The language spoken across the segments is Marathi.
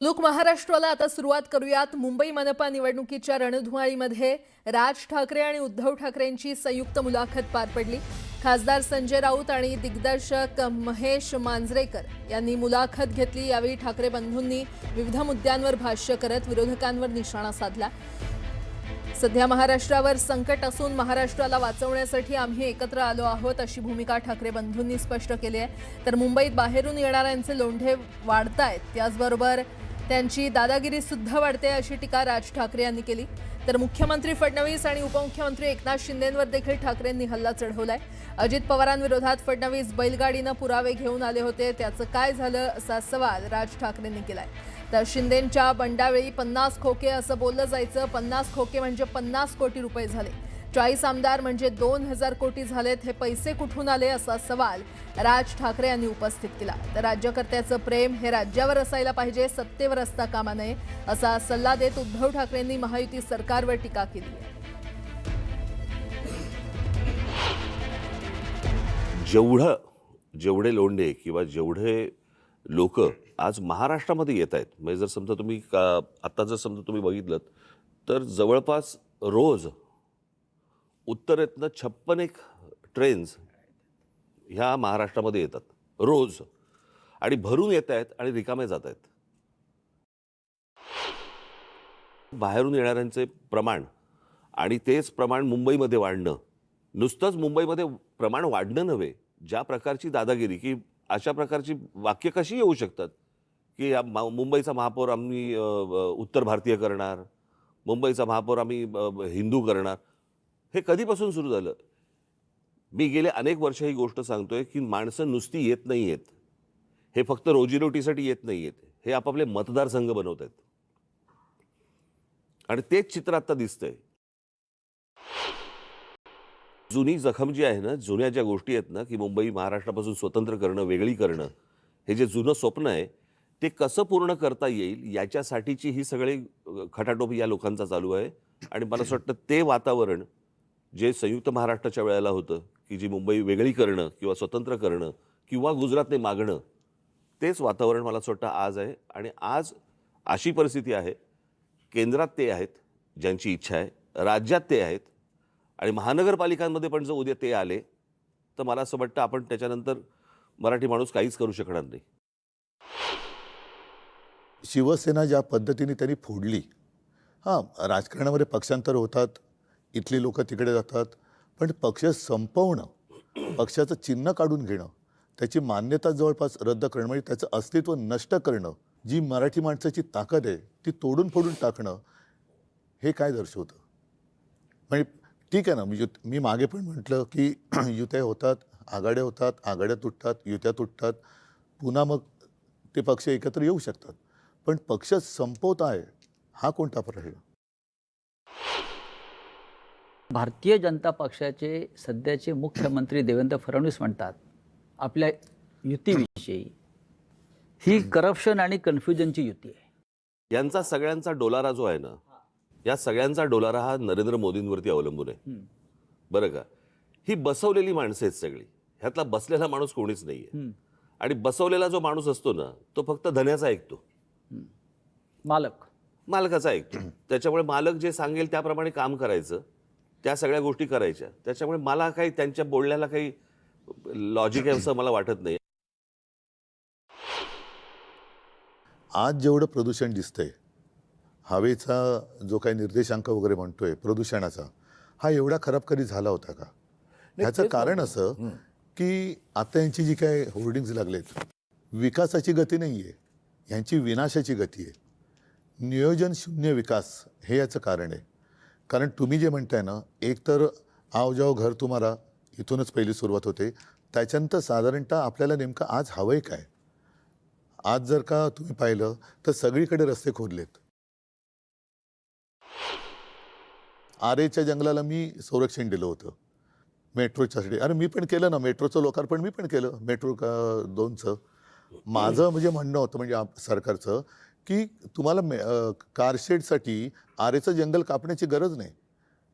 लोक महाराष्ट्राला आता सुरुवात करूयात। मुंबई मनपा निवडणुकीच्या रणधुमाळीमध्ये राज ठाकरे आणि उद्धव ठाकरेंची संयुक्त मुलाखत पार पडली। खासदार संजय राऊत आणि दिग्दर्शक महेश मांजरेकर यांनी मुलाखत घेतली। यावेळी ठाकरे बंधूंनी विविध मुद्द्यांवर भाष्य करत विरोधकांवर निशाणा साधला। सध्या महाराष्ट्रावर संकट असून महाराष्ट्राला वाचवण्यासाठी आम्ही एकत्र आलो आहोत अशी भूमिका ठाकरे बंधूंनी स्पष्ट केली आहे। तर मुंबईत बाहेरून येणाऱ्यांचे लोंढे वाढतायत, त्याचबरोबर त्यांची दादागिरी सुद्धा वाढते अशी टीका राज ठाकरे यांनी केली। तर मुख्यमंत्री फडणवीस आणि उपमुख्यमंत्री एकनाथ शिंदेंवर देखील ठाकरेंनी हल्ला चढवलाय। अजित पवारांविरोधात फडणवीस बैलगाडीने पुरावे घेऊन आले होते, त्याचं काय झालं असा सवाल राज ठाकरेंनी केलाय। तर शिंदेंच्या बंडावेळी 50 खोके असं बोललं जायचं। 50 खोके म्हणजे 50 कोटी रुपये झाले। 40 आमदार म्हणजे 2000 कोटी झालेत। हे पैसे कुठून आले असा सवाल राज ठाकरे यांनी उपस्थित केला। तर राज्यकर्त्याचं प्रेम हे राज्यावर असायला पाहिजे, सत्तेवर असता कामा नये असा सल्ला देत उद्धव ठाकरेंनी महायुती सरकारवर टीका केली आहे। जेवढे लोंढे किंवा जेवढे लोक आज महाराष्ट्रामध्ये येत आहेत, म्हणजे जर समजा तुम्ही आता जर समजा तुम्ही बघितलं तर जवळपास रोज उत्तरेतनं 56 ट्रेन्स ह्या महाराष्ट्रामध्ये येतात रोज, आणि भरून येत आहेत आणि रिकामे जात आहेत। बाहेरून येणाऱ्यांचे प्रमाण आणि तेच प्रमाण मुंबईमध्ये वाढणं, नुसतंच मुंबईमध्ये प्रमाण वाढणं नव्हे, ज्या प्रकारची दादागिरी की अशा प्रकारची वाक्य कशी येऊ शकतात की मुंबईचा महापौर आम्ही उत्तर भारतीय करणार, मुंबईचा महापौर आम्ही हिंदू करणार, हे कधीपासून सुरू झालं? मी गेले अनेक वर्ष ही गोष्ट सांगतोय की माणसं नुसती येत नाही आहेत, हे फक्त रोजीरोटीसाठी येत नाही आहेत, हे आपापले मतदारसंघ बनवत आहेत आणि तेच चित्र आता दिसतंय। जुनी जखम जी आहे ना, जुन्या ज्या गोष्टी आहेत ना की मुंबई महाराष्ट्रापासून स्वतंत्र करणं, वेगळी करणं, हे जे जुनं स्वप्न आहे ते कसं पूर्ण करता येईल याच्यासाठीची ही सगळी खटाटोप या लोकांचा चालू आहे। आणि मला असं वाटतं ते वातावरण जे संयुक्त महाराष्ट्राच्या वेळेला होतं की जी मुंबई वेगळी करणं किंवा स्वतंत्र करणं किंवा गुजरातने मागणं, तेच वातावरण मला असं वाटतं आज आहे। आणि आज अशी परिस्थिती आहे, केंद्रात ते आहेत ज्यांची इच्छा आहे, राज्यात ते आहेत, आणि महानगरपालिकांमध्ये पण जर उद्या ते आले तर मला असं वाटतं आपण त्याच्यानंतर मराठी माणूस काहीच करू शकणार नाही। शिवसेना ज्या पद्धतीने त्यांनी फोडली, राजकारणामध्ये पक्षांतर होतात, इथली लोक तिकडे जातात, पण पक्ष संपवणं, पक्षाचं चिन्ह काढून घेणं, त्याची मान्यता जवळपास रद्द करणं, म्हणजे त्याचं अस्तित्व नष्ट करणं, जी मराठी माणसाची ताकद आहे ती तोडून फोडून टाकणं, हे काय दर्शवतं? म्हणजे ठीक आहे ना, मी मागे पण म्हटलं की युत्या होतात, आघाड्या होतात, आघाड्या तुटतात, युत्या तुटतात, पुन्हा मग ते पक्ष एकत्र येऊ शकतात, पण पक्ष संपवत आहे हा कोणता प्रश्न? भारतीय जनता पक्षाचे सध्याचे मुख्यमंत्री देवेंद्र फडणवीस म्हणतात आपल्या युतीविषयी, ही करप्शन आणि कन्फ्युजनची युती आहे। यांचा सगळ्यांचा डोलारा जो आहे ना, या सगळ्यांचा डोलारा हा नरेंद्र मोदींवरती अवलंबून आहे, बरं का? ही बसवलेली माणसं आहेत सगळी, ह्यातला बसलेला माणूस कोणीच नाही आहे। आणि बसवलेला जो माणूस असतो ना, तो फक्त धन्याचा ऐकतो, मालकाचा ऐकतो। त्याच्यामुळे मालक जे सांगेल त्याप्रमाणे काम करायचं, त्या सगळ्या गोष्टी करायच्या। त्याच्यामुळे मला काही त्यांच्या बोलण्याला काही लॉजिक आहे असं मला वाटत नाही। आज जेवढं प्रदूषण दिसतंय, हवेचा जो काही निर्देशांक वगैरे म्हणतोय प्रदूषणाचा, हा एवढा खराब कधी झाला होता का? ह्याचं कारण असं की आता यांची जी काय होर्डिंग्स लागलेत, विकासाची गती नाही आहे, यांची विनाशाची गती आहे। नियोजन शून्य विकास हे याचं कारण आहे। कारण तुम्ही जे म्हणताय ना, एक तर आओ जाओ घर तुम्हारा, इथूनच पहिली सुरुवात होते, त्याच्यानंतर साधारणतः आपल्याला नेमकं आज हवंय काय? आज जर का तुम्ही पाहिलं तर सगळीकडे रस्ते खोदलेत। आरेच्या जंगलाला मी संरक्षण दिलं होतं मेट्रोच्यासाठी, अरे मी पण केलं ना, मेट्रोचं लोकार्पण मी पण केलं, मेट्रो 2चं। माझं म्हणजे म्हणणं होतं म्हणजे सरकारचं की तुम्हाला कारशेडसाठी आरेचं जंगल कापण्याची गरज नाही,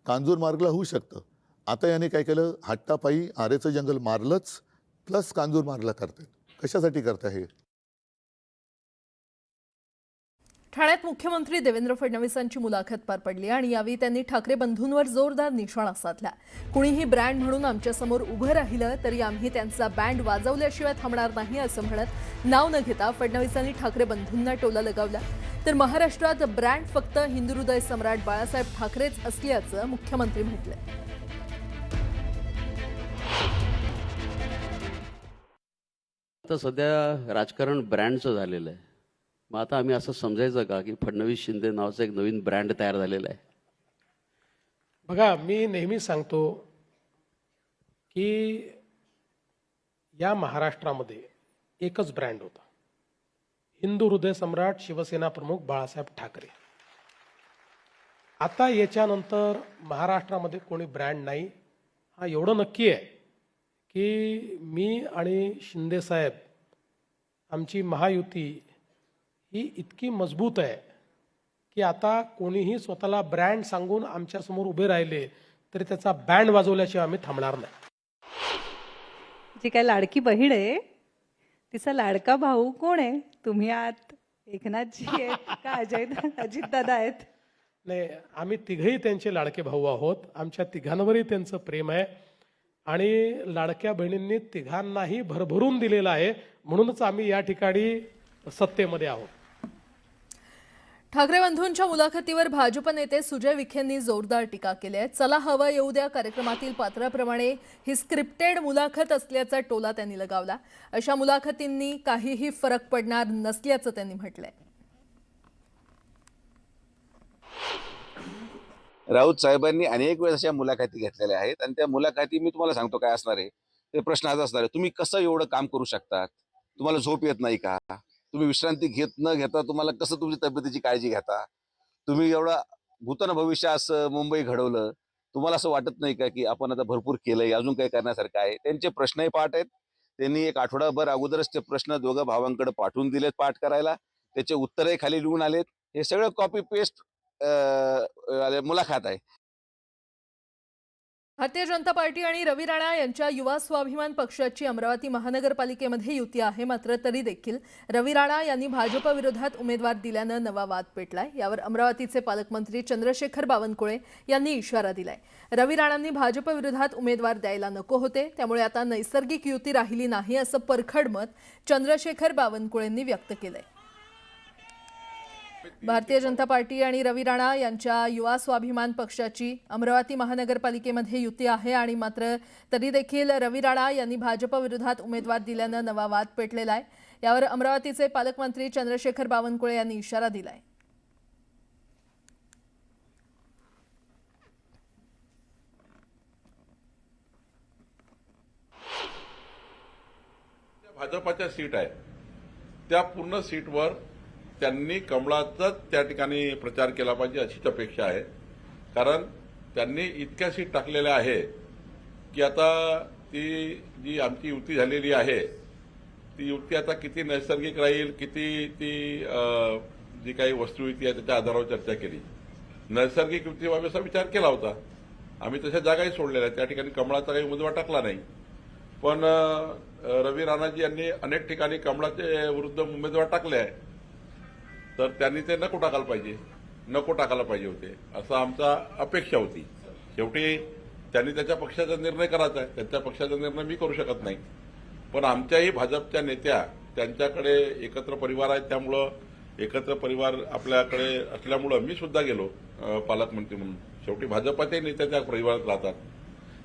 कांजूर मार्गला होऊ शकतं। आता याने काय केलं, हट्टापायी आरेचं जंगल मारलंच प्लस कांजूर मार्गला करतात। कशासाठी करता हे? ठाण्यात मुख्यमंत्री देवेंद्र फडणवीसांची मुलाखत पार पडली आणि यावेळी त्यांनी ठाकरे बंधूंवर जोरदार निशाणा साधला. कुणीही ब्रँड म्हणून आमच्यासमोर उभं राहिलं तरी आम्ही त्यांचा बँड वाजवल्याशिवाय थांबणार नाही असं म्हणत नाव न घेता फडणवीसांनी ठाकरे बंधूंना टोला लगावला. तर महाराष्ट्रात ब्रँड फक्त हिंदुहृदय सम्राट बाळासाहेब ठाकरेच असल्याचं मुख्यमंत्री म्हटलंय. आता सध्या राजकारण ब्रँडचं झालेलं आहे. मग आता आम्ही असं समजायचं का की फडणवीस शिंदे नावाचा एक नवीन ब्रँड तयार झालेला आहे? बघा, मी नेहमी सांगतो की या महाराष्ट्रामध्ये एकच ब्रँड होता, हिंदू हृदय सम्राट शिवसेना प्रमुख बाळासाहेब ठाकरे. आता याच्यानंतर महाराष्ट्रामध्ये कोणी ब्रँड नाही. हा एवढं नक्की आहे की मी आणि शिंदेसाहेब आमची महायुती ही इतकी मजबूत आहे की आता कोणीही स्वतःला ब्रँड सांगून आमच्यासमोर उभे राहिले तरी त्याचा बँड वाजवल्याशिवाय आम्ही थांबणार नाही. जी काय लाडकी बहीण आहे तिचा लाडका भाऊ कोण आहे? तुम्ही आहात, एकनाथजी आहेत का अजित दादा आहेत? नाही, आम्ही तिघही त्यांचे लाडके भाऊ आहोत. आमच्या तिघांवरही त्यांचं प्रेम आहे आणि लाडक्या बहिणींनी तिघांनाही भरभरून दिलेलं आहे. म्हणूनच आम्ही या ठिकाणी सत्तेमध्ये आहोत. ठाकरे बंधूंच्या मुलाखतीवर भाजप नेते सुजय विखेंनी जोरदार टीका केली आहे. चला हवं येऊ द्या कार्यक्रमातील पात्राप्रमाणे ही स्क्रिप्टेड मुलाखत असल्याचा टोला त्यांनी लगावला. अशा मुलाखतींनी काहीही फरक पडणार नसल्याचं त्यांनी म्हटलंय. राऊत साहेबांनी अनेक वेळेस अशा मुलाखती घेतलेल्या आहेत आणि त्या मुलाखती मी तुम्हाला सांगतो काय असणार आहे. ते प्रश्न आज असणार आहे, तुम्ही कसं एवढं काम करू शकतात? तुम्हाला झोप येत नाही का? तुम्ही विश्रांती न घेता तुम्हाला कसं तुमची तब्येतीची काळजी घेता? तुम्ही एवढा भूतन भविष्य असं मुंबई घडवलं, तुम्हाला असं वाटत नाही का की आपण आता भरपूर केलंय, अजून काही करण्यासारखं आहे? त्यांचे प्रश्नही पाठ आहेत. त्यांनी एक आठवडाभर अगोदरच ते प्रश्न दोघं भावांकडे पाठवून दिलेत पाठ करायला. त्याचे उत्तरही खाली लिहून आलेत. हे सगळं कॉपी पेस्ट मुलाखत आहे. भारतीय जनता पार्टी आणि रवी राणा यांच्या युवा स्वाभिमान पक्षाची अमरावती महानगरपालिकेमध्ये युती आहे. मात्र तरी देखील रवी राणा यांनी भाजप विरोधात उमेदवार दिल्यानं नवा वाद पेटलाय. यावर अमरावतीचे पालकमंत्री चंद्रशेखर बावनकुळे यांनी इशारा दिलाय. रवी राणांनी भाजप विरोधात उमेदवार द्यायला नको होते, त्यामुळे आता नैसर्गिक युती राहिली नाही असं परखड मत चंद्रशेखर बावनकुळेंनी व्यक्त केलंय. भारतीय जनता पार्टी आणि रवी राणा यांच्या युवा स्वाभिमान पक्षाची अमरावती महानगरपालिकेमध्ये युती आहे आणि मात्र तरी देखील रवी राणा यांनी भाजप विरोधात उमेदवार दिल्यानं नवा वाद पेटलेला आहे. यावर अमरावतीचे पालकमंत्री चंद्रशेखर बावनकुळे यांनी इशारा दिलाय. भाजपाच्या सीट आहे त्या पूर्ण सीटवर त्यांनी कमळाचाच त्या ठिकाणी प्रचार केला पाहिजे अशीच अपेक्षा आहे. कारण त्यांनी इतक्या सीट टाकलेल्या आहे की आता ती जी आमची युती झालेली आहे ती युती आता किती नैसर्गिक राहील, किती ती जी काही वस्तुयुती आहे त्याच्या आधारावर चर्चा केली. नैसर्गिक युती व्हावी असा विचार केला होता. आम्ही तशा जागाही सोडलेल्या त्या ठिकाणी कमळाचा काही उमेदवार टाकला नाही. पण रवी राणाजी यांनी अनेक ठिकाणी कमळाचे विरुद्ध उमेदवार टाकले आहे. तर त्यांनी ते नको टाकायला पाहिजे होते असं आमचा अपेक्षा होती. शेवटी त्यांनी त्याच्या पक्षाचा निर्णय करायचा आहे. त्यांच्या पक्षाचा निर्णय मी करू शकत नाही. पण आमच्याही भाजपच्या नेत्या त्यांच्याकडे एकत्र परिवार आहेत, त्यामुळं एकत्र परिवार आपल्याकडे असल्यामुळं मी सुद्धा गेलो पालकमंत्री म्हणून. शेवटी भाजपाचे नेते त्या परिवारात राहतात.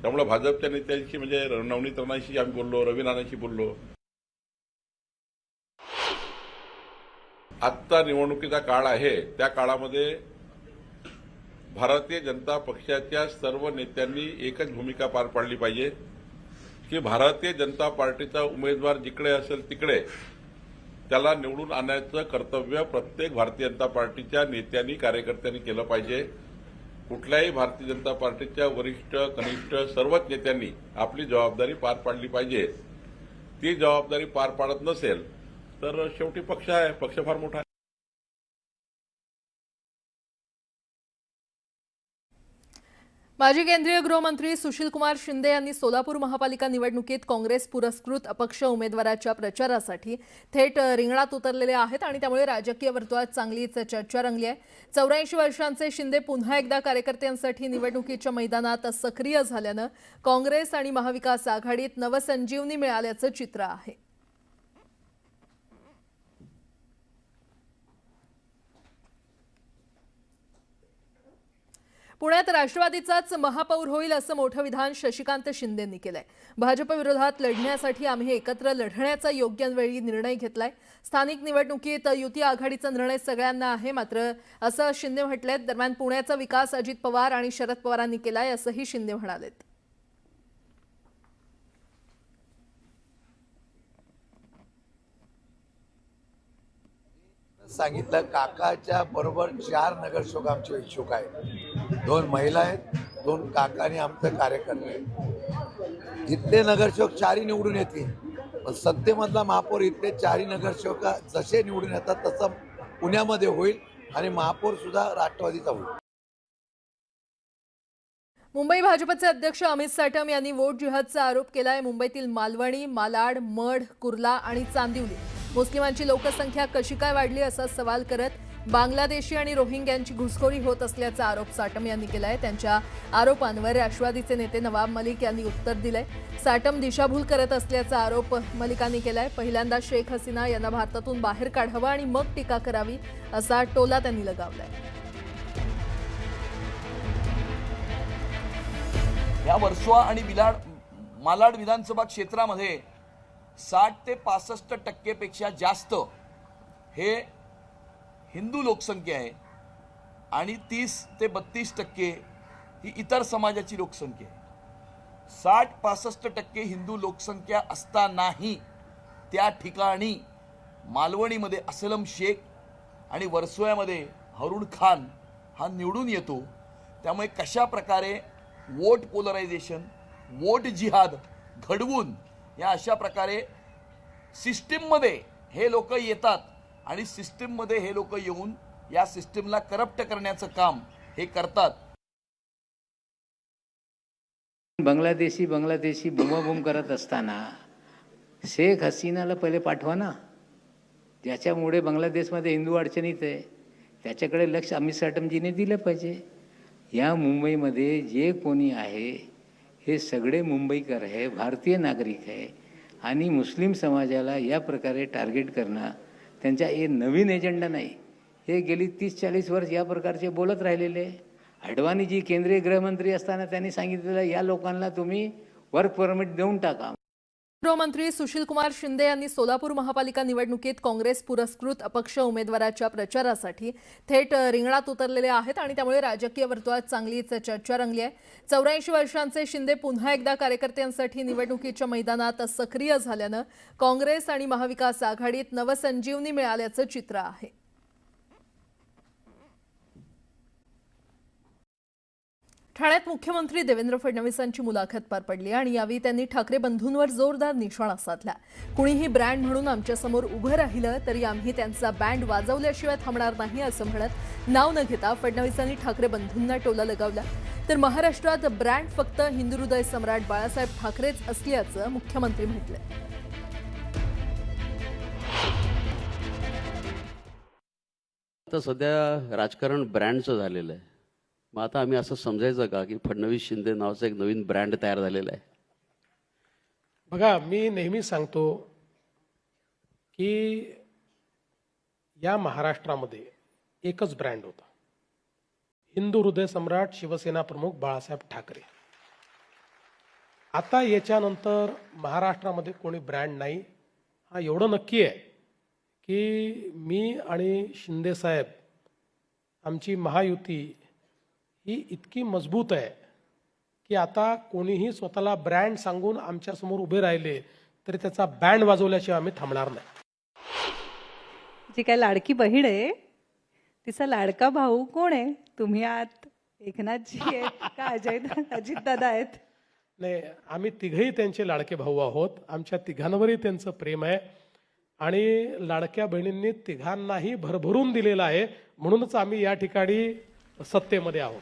त्यामुळे भाजपच्या नेत्यांशी म्हणजे नवनीत राणांशी आम्ही बोललो, रवी राणांशी बोललो. आत्ता निवडणुकीचा काळ आहे, त्या काळामध्ये भारतीय जनता पक्षाच्या सर्व नेत्यांनी एकच भूमिका पार पाडली पाहिजे की भारतीय जनता पार्टीचा उमेदवार जिकडे असेल तिकडे त्याला निवडून आणण्याचं कर्तव्य प्रत्येक भारतीय जनता पार्टीच्या नेत्यांनी कार्यकर्त्यांनी केलं पाहिजे. कुठल्याही भारतीय जनता पार्टीच्या वरिष्ठ कनिष्ठ सर्वच नेत्यांनी आपली जबाबदारी पार पाडली पाहिजे. ती जबाबदारी पार पाडत नसेल तर शेवटी पक्ष आहे, पक्ष फार मोठा आहे. माजी केंद्रीय गृहमंत्री सुशीलकुमार शिंदे यांनी सोलापूर महापालिका निवडणुकीत काँग्रेस पुरस्कृत अपक्ष उमेदवाराच्या प्रचारासाठी थेट रिंगणात उतरलेले आहेत आणि त्यामुळे राजकीय वर्तुळात चांगलीच चर्चा रंगली आहे. 84 वर्षांचे शिंदे पुन्हा एकदा कार्यकर्त्यांसाठी निवडणुकीच्या मैदानात सक्रिय झाल्यानं काँग्रेस आणि महाविकास आघाडीत नवसंजीवनी मिळाल्याचं चित्र आहे. पुण्यात राष्ट्रवादीचाच महापौर होईल असं मोठं विधान शशिकांत शिंदेंनी केलंय. भाजप विरोधात लढण्यासाठी आम्ही एकत्र लढण्याचा योग्य वेळी निर्णय घेतलाय. स्थानिक निवडणुकीत युती आघाडीचा निर्णय सगळ्यांना आहे, मात्र असं शिंदे म्हटलेत. दरम्यान पुण्याचा विकास अजित पवार आणि शरद पवारांनी केलाय असंही शिंदे म्हणालेत. सांगितलं काकाच्या बरोबर 4 नगरसेवक आमचे इच्छुक आहेत. 2 महिला आहेत, 2 काका आणि आमचे कार्यकर्ते आहेत. इथले नगरसेवक 4 निवडून येतील, पण सत्तेमधला महापौर इथले 4 नगरसेवक जसे निवडून येतात तसं पुण्यामध्ये होईल आणि महापौर सुद्धा राष्ट्रवादीचा होईल. मुंबई भाजपचे अध्यक्ष अमित साटम यांनी वोट जिहादचा आरोप केलाय. मुंबईतील मालवणी, मालाड, मढ, कुर्ला आणि चांदिवली मुस्लिमांची लोकसंख्या कशी काय वाढली असा सवाल करत बांगलादेशी आणि रोहिंग्यांची घुसखोरी होत असल्याचा आरोप साटम यांनी केलाय. त्यांच्या आरोपांवर राष्ट्रवादीचे नेते नवाब मलिक यांनी उत्तर दिलंय. साटम दिशाभूल करत असल्याचा आरोप मलिकांनी केलाय. पहिल्यांदा शेख हसीना यांना भारतातून बाहेर काढावं आणि मग टीका करावी असा टोला त्यांनी लगावलाय. या वर्सोवा आणि मालाड विधानसभा क्षेत्रामध्ये 60 ते 65% पेक्षा जास्त हे हिंदू लोकसंख्या आहे आणि 30 ते 32% ही इतर समाजाची लोकसंख्या आहे. 60-65% हिंदू लोकसंख्या असतानाही त्या ठिकाणी मालवणीमध्ये असलम शेख आणि वर्सोव्यामध्ये हरुण खान हा निवडून येतो. त्यामुळे कशा प्रकारे वोट पोलरायझेशन, वोट जिहाद घडवून या अशा प्रकारे सिस्टीममध्ये हे लोक येतात आणि सिस्टीममध्ये हे लोक येऊन या सिस्टीमला करप्ट करण्याचं काम हे करतात. बांगलादेशी बुमाबुम करत असताना शेख हसीनाला पहिले पाठवा ना, ज्याच्यामुळे बांगलादेशमध्ये हिंदू अडचणीत आहे. त्याच्याकडे लक्ष अमित साटमजीने दिलं पाहिजे. या मुंबईमध्ये जे कोणी आहे हे सगळे मुंबईकर आहे, भारतीय नागरिक आहे आणि मुस्लिम समाजाला या प्रकारे टार्गेट करणं त्यांचा हे नवीन एजेंडा नाही. हे गेली 30-40 वर्ष या प्रकारचे बोलत राहिलेले. अडवाणीजी केंद्रीय गृहमंत्री असताना त्यांनी सांगितलेलं या लोकांना तुम्ही वर्क परमिट देऊन टाका. गृहमंत्री सुशीलकुमार शिंदे यांनी सोलापूर महापालिका निवडणुकीत काँग्रेस पुरस्कृत अपक्ष उमेदवाराच्या प्रचारासाठी थेट रिंगणात उतरलेले आहेत आणि त्यामुळे राजकीय वर्तुळात चांगलीच चर्चा रंगली आहे. 84 वर्षांचे शिंदे पुन्हा एकदा कार्यकर्त्यांसाठी निवडणुकीच्या मैदानात सक्रिय झाल्यानं काँग्रेस आणि महाविकास आघाडीत नवसंजीवनी मिळाल्याचं चित्र आहे. ठाण्यात मुख्यमंत्री देवेंद्र फडणवीसांची मुलाखत पार पडली आणि यावेळी त्यांनी ठाकरे बंधूंवर जोरदार निशाणा साधला. कुणीही ब्रँड म्हणून आमच्यासमोर उभं राहिलं तरी आम्ही त्यांचा बँड वाजवल्याशिवाय थांबणार नाही असं म्हणत नाव न घेता फडणवीसांनी ठाकरे बंधूंना टोला लगावला. तर महाराष्ट्रात ब्रँड फक्त हिंदुहृदय सम्राट बाळासाहेब ठाकरेच असल्याचं मुख्यमंत्री म्हटलं. आता सध्या राजकारण ब्रँडचं झालेलं आहे. मग आता आम्ही असं समजायचं का की फडणवीस शिंदे नावाचा एक नवीन ब्रँड तयार झालेला आहे. बघा, मी नेहमी सांगतो की या महाराष्ट्रामध्ये एकच ब्रँड होता, हिंदू हृदय सम्राट शिवसेना प्रमुख बाळासाहेब ठाकरे. आता याच्यानंतर महाराष्ट्रामध्ये कोणी ब्रँड नाही, हा एवढं नक्की आहे की मी आणि शिंदे साहेब आमची महायुती ही इतकी मजबूत आहे की आता कोणीही स्वतःला ब्रँड सांगून आमच्यासमोर उभे राहिले तरी त्याचा बँड वाजवल्याशिवाय आम्ही थांबणार नाही. जी काय लाडकी बहीण आहे तिचा लाडका भाऊ कोण आहे? तुम्ही आहात, एकनाथजी आहेत का अजितदादा आहेत? नाही, आम्ही तिघही त्यांचे लाडके भाऊ आहोत. आमच्या तिघांवरही त्यांचं प्रेम आहे आणि लाडक्या बहिणींनी तिघांनाही भरभरून दिलेलं आहे, म्हणूनच आम्ही या ठिकाणी सत्तेमध्ये आहोत.